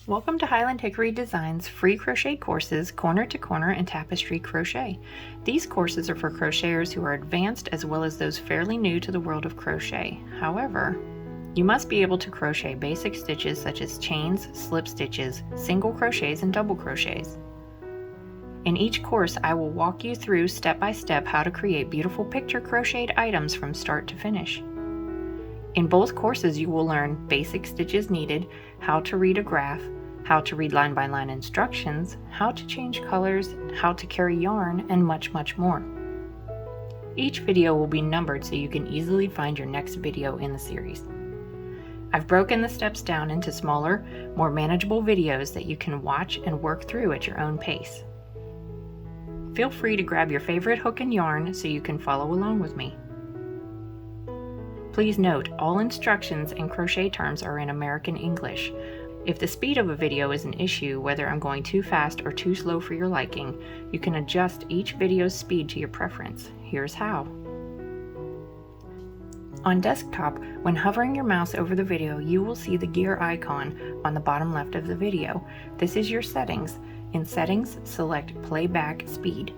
Welcome to Highland Hickory Design's free crochet courses, Corner to Corner and Tapestry Crochet. These courses are for crocheters who are advanced as well as those fairly new to the world of crochet. However, you must be able to crochet basic stitches such as chains, slip stitches, single crochets, and double crochets. In each course, I will walk you through step by step how to create beautiful picture crocheted items from start to finish. In both courses, you will learn basic stitches needed, how to read a graph, how to read line-by-line instructions, how to change colors, how to carry yarn, and much, much more. Each video will be numbered so you can easily find your next video in the series. I've broken the steps down into smaller, more manageable videos that you can watch and work through at your own pace. Feel free to grab your favorite hook and yarn so you can follow along with me. Please note, all instructions and crochet terms are in American English. If the speed of a video is an issue, whether I'm going too fast or too slow for your liking, you can adjust each video's speed to your preference. Here's how. On desktop, when hovering your mouse over the video, you will see the gear icon on the bottom left of the video. This is your settings. In Settings, select Playback Speed.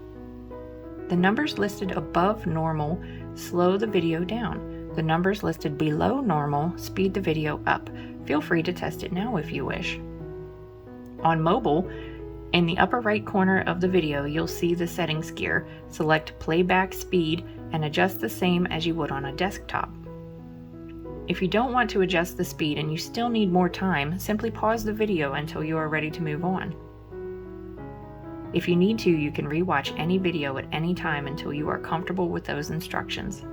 The numbers listed above normal slow the video down. The numbers listed below normal speed the video up. Feel free to test it now if you wish. On mobile, in the upper right corner of the video, you'll see the settings gear. Select Playback Speed and adjust the same as you would on a desktop. If you don't want to adjust the speed and you still need more time, simply pause the video until you are ready to move on. If you need to, you can rewatch any video at any time until you are comfortable with those instructions.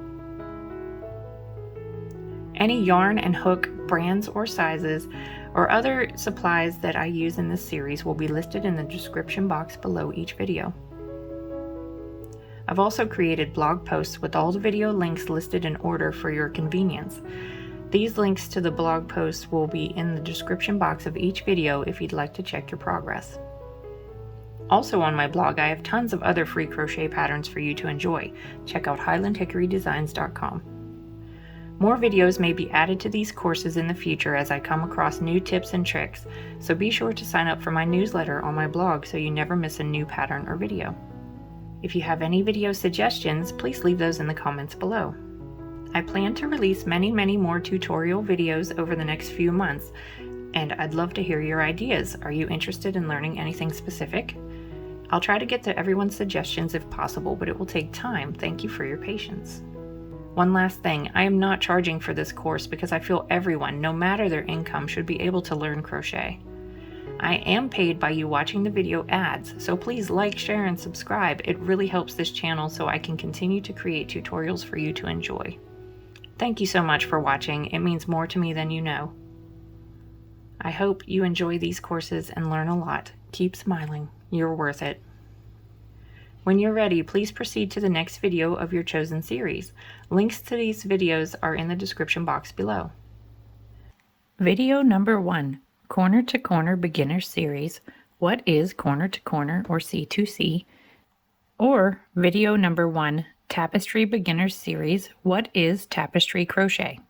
Any yarn and hook brands or sizes or other supplies that I use in this series will be listed in the description box below each video. I've also created blog posts with all the video links listed in order for your convenience. These links to the blog posts will be in the description box of each video if you'd like to check your progress. Also on my blog, I have tons of other free crochet patterns for you to enjoy. Check out highlandhickorydesigns.com. More videos may be added to these courses in the future as I come across new tips and tricks, so be sure to sign up for my newsletter on my blog so you never miss a new pattern or video. If you have any video suggestions, please leave those in the comments below. I plan to release many more tutorial videos over the next few months, and I'd love to hear your ideas. Are you interested in learning anything specific? I'll try to get to everyone's suggestions if possible, but it will take time. Thank you for your patience. One last thing, I am not charging for this course because I feel everyone, no matter their income, should be able to learn crochet. I am paid by you watching the video ads, so please like, share, and subscribe. It really helps this channel so I can continue to create tutorials for you to enjoy. Thank you so much for watching. It means more to me than you know. I hope you enjoy these courses and learn a lot. Keep smiling. You're worth it. When you're ready, please proceed to the next video of your chosen series. Links to these videos are in the description box below. Video number 1, Corner to Corner Beginner Series. What is Corner to Corner or C2C? Or video number 1, Tapestry Beginner Series. What is Tapestry Crochet?